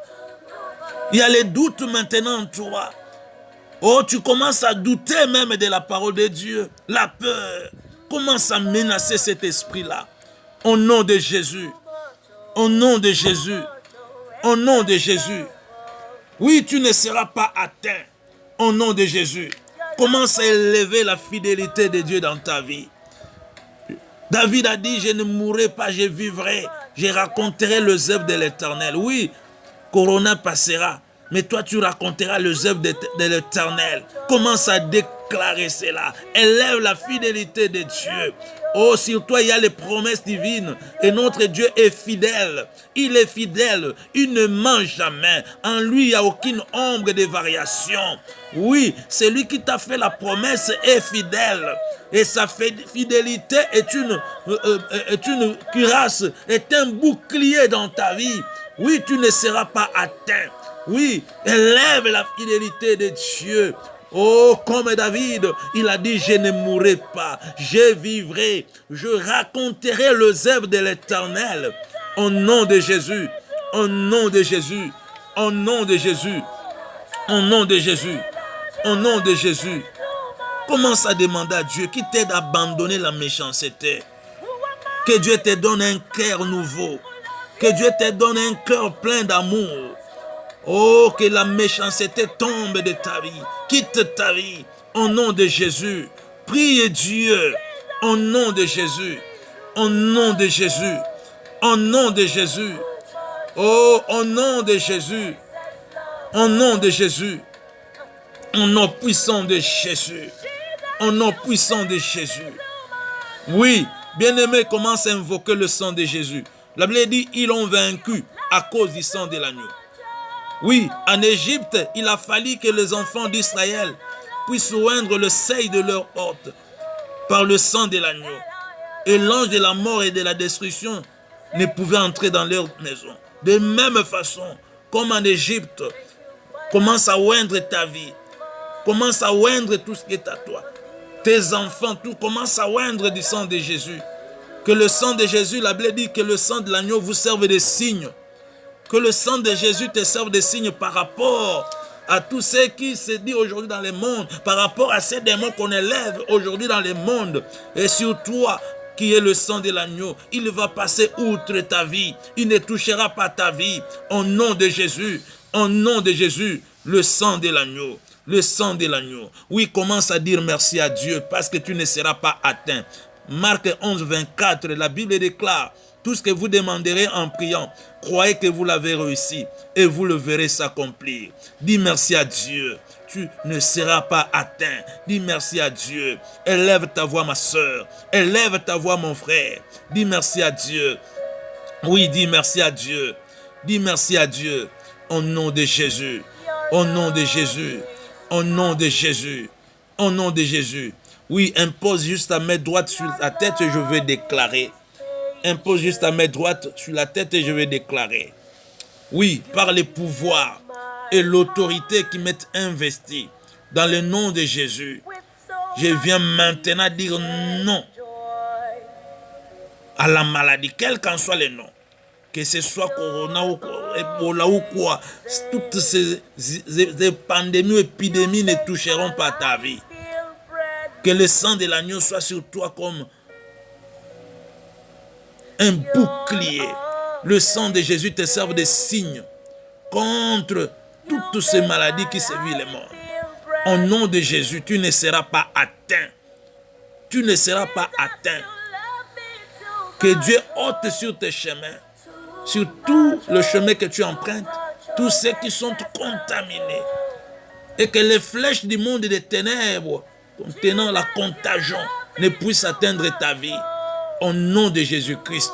Il y a les doutes maintenant en toi. Oh, tu commences à douter même de la parole de Dieu. La peur. Commence à menacer cet esprit-là. Au nom de Jésus. Au nom de Jésus. Au nom de Jésus. Oui, tu ne seras pas atteint. Au nom de Jésus. Commence à élever la fidélité de Dieu dans ta vie. David a dit, je ne mourrai pas, je vivrai. Je raconterai les œuvres de l'Éternel. Oui, Corona passera. Mais toi, tu raconteras les œuvres de l'Éternel. Commence à déclarer cela. Élève la fidélité de Dieu. Oh, sur toi, il y a les promesses divines. Et notre Dieu est fidèle. Il est fidèle. Il ne ment jamais. En lui, il n'y a aucune ombre de variation. Oui, celui qui t'a fait la promesse est fidèle. Et sa fidélité est une cuirasse, est un bouclier dans ta vie. Oui, tu ne seras pas atteint. Oui, élève la fidélité de Dieu. Oh, comme David, il a dit, je ne mourrai pas, je vivrai, je raconterai les œuvres de l'Éternel. Au nom de Jésus, au nom de Jésus, au nom de Jésus, au nom de Jésus, au nom de Jésus. Commence à demander à Dieu qui t'aide à abandonner la méchanceté. Que Dieu te donne un cœur nouveau. Que Dieu te donne un cœur plein d'amour. Oh, que la méchanceté tombe de ta vie. Quitte ta vie. Au nom de Jésus. Prie Dieu. Au nom de Jésus. Au nom de Jésus. Au nom de Jésus. Oh, au nom de Jésus. Au nom de Jésus. Au nom puissant de Jésus. Au nom puissant de Jésus. Oui, bien-aimé, commence à invoquer le sang de Jésus. La Bible dit, ils l'ont vaincu à cause du sang de l'agneau. Oui, en Égypte, il a fallu que les enfants d'Israël puissent oindre le seuil de leur hôte par le sang de l'agneau. Et l'ange de la mort et de la destruction ne pouvait entrer dans leur maison. De même façon, comme en Égypte, commence à oindre ta vie. Commence à oindre tout ce qui est à toi. Tes enfants, tout commence à oindre du sang de Jésus. Que le sang de Jésus, la Bible dit que le sang de l'agneau vous serve de signe. Que le sang de Jésus te serve de signe par rapport à tout ce qui se dit aujourd'hui dans le monde, par rapport à ces démons qu'on élève aujourd'hui dans le monde. Et sur toi, qui est le sang de l'agneau, il va passer outre ta vie. Il ne touchera pas ta vie. Au nom de Jésus, au nom de Jésus, le sang de l'agneau. Le sang de l'agneau. Oui, commence à dire merci à Dieu parce que tu ne seras pas atteint. Marc 11, 24, la Bible déclare, tout ce que vous demanderez en priant, croyez que vous l'avez réussi et vous le verrez s'accomplir. Dis merci à Dieu. Tu ne seras pas atteint. Dis merci à Dieu. Élève ta voix, ma soeur. Élève ta voix, mon frère. Dis merci à Dieu. Oui, dis merci à Dieu. Dis merci à Dieu. Au nom de Jésus. Au nom de Jésus. Au nom de Jésus. Au nom de Jésus. Oui, impose juste ta main droite sur la tête et je vais déclarer. Impose juste ta main droite sur la tête et je vais déclarer. Oui, par les pouvoirs et l'autorité qui m'est investie dans le nom de Jésus, je viens maintenant dire non à la maladie, quel qu'en soit le nom. Que ce soit Corona ou Ebola ou quoi, toutes ces pandémies ou épidémies ne toucheront pas ta vie. Que le sang de l'agneau soit sur toi comme un bouclier. Le sang de Jésus te serve de signe contre toutes ces maladies qui sévissent le monde. Au nom de Jésus, tu ne seras pas atteint. Tu ne seras pas atteint. Que Dieu ôte sur tes chemins, sur tout le chemin que tu empruntes, tous ceux qui sont contaminés. Et que les flèches du monde des ténèbres, contenant la contagion, ne puissent atteindre ta vie. Au nom de Jésus-Christ.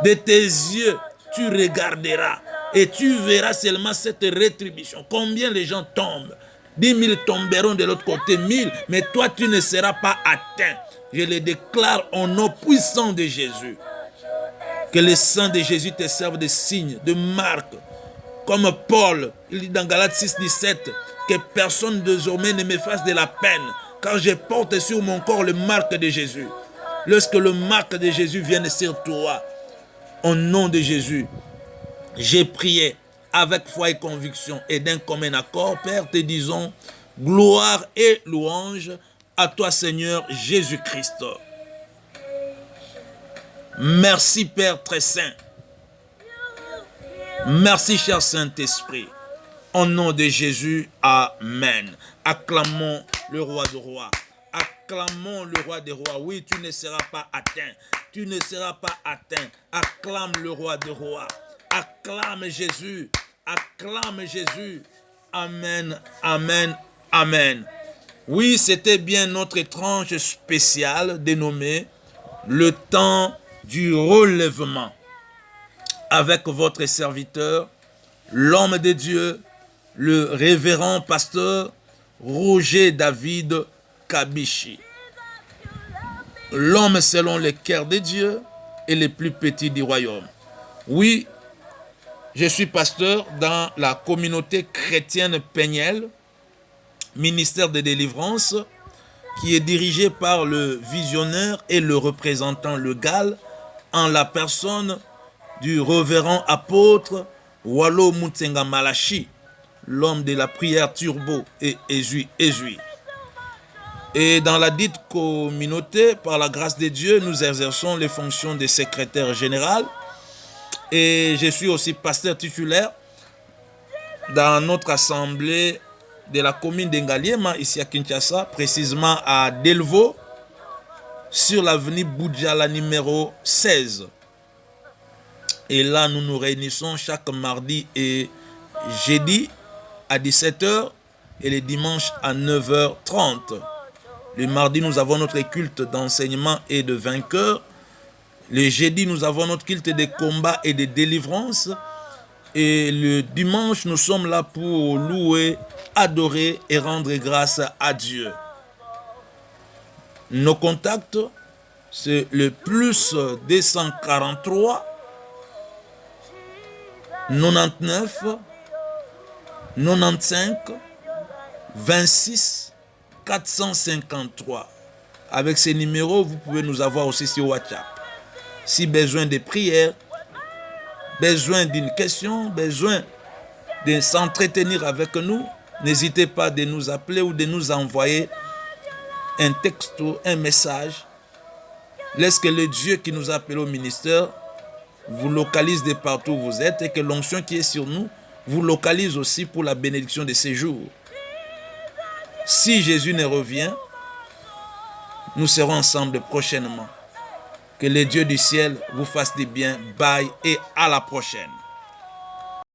De tes yeux, tu regarderas et tu verras seulement cette rétribution. Combien les gens tombent? 10 000 tomberont de l'autre côté, 1000, mais toi tu ne seras pas atteint. Je le déclare au nom puissant de Jésus. Que le sang de Jésus te serve de signe, de marque. Comme Paul, il dit dans Galates 6, 17, que personne désormais ne me fasse de la peine, car je porte sur mon corps le marque de Jésus. Lorsque le marque de Jésus vienne sur toi, au nom de Jésus, j'ai prié avec foi et conviction et d'un commun accord, Père, te disons, gloire et louange à toi, Seigneur Jésus-Christ. Merci, Père très saint. Merci, cher Saint-Esprit. Au nom de Jésus, Amen. Acclamons le roi des rois. Acclamons le roi des rois. Oui, tu ne seras pas atteint. Tu ne seras pas atteint. Acclame le roi des rois. Acclame Jésus. Acclame Jésus. Amen, amen, amen. Oui, c'était bien notre tranche spéciale dénommée le temps du relèvement. Avec votre serviteur, l'homme de Dieu, le révérend pasteur Roger David Kabishi. L'homme selon le cœur de Dieu et le plus petit du royaume. Oui, je suis pasteur dans la communauté chrétienne Péniel, ministère de délivrance, qui est dirigé par le visionnaire et le représentant légal en la personne du révérend apôtre Wallo Mutsenga Malachi, l'homme de la prière turbo et Ezui. Et dans la dite communauté, par la grâce de Dieu, nous exerçons les fonctions de secrétaire général. Et je suis aussi pasteur titulaire dans notre assemblée de la commune d'Engaliema, ici à Kinshasa, précisément à Delvaux, sur l'avenue Boudjala numéro 16. Et là, nous nous réunissons chaque mardi et jeudi à 17h et les dimanches à 9h30. Le mardi, nous avons notre culte d'enseignement et de vainqueur. Le jeudi, nous avons notre culte de combat et de délivrance. Et le dimanche, nous sommes là pour louer, adorer et rendre grâce à Dieu. Nos contacts, c'est le plus 243 99 95 26 453. Avec ces numéros, vous pouvez nous avoir aussi sur WhatsApp. Si besoin de prière, besoin d'une question, besoin de s'entretenir avec nous, n'hésitez pas de nous appeler ou de nous envoyer un texte ou un message Laisse que le Dieu qui nous a appelés au ministère vous localise de partout où vous êtes et que l'onction qui est sur nous vous localise aussi pour la bénédiction de ces jours. Si Jésus ne revient, nous serons ensemble prochainement. Que le Dieu du ciel vous fasse du bien. Bye et à la prochaine.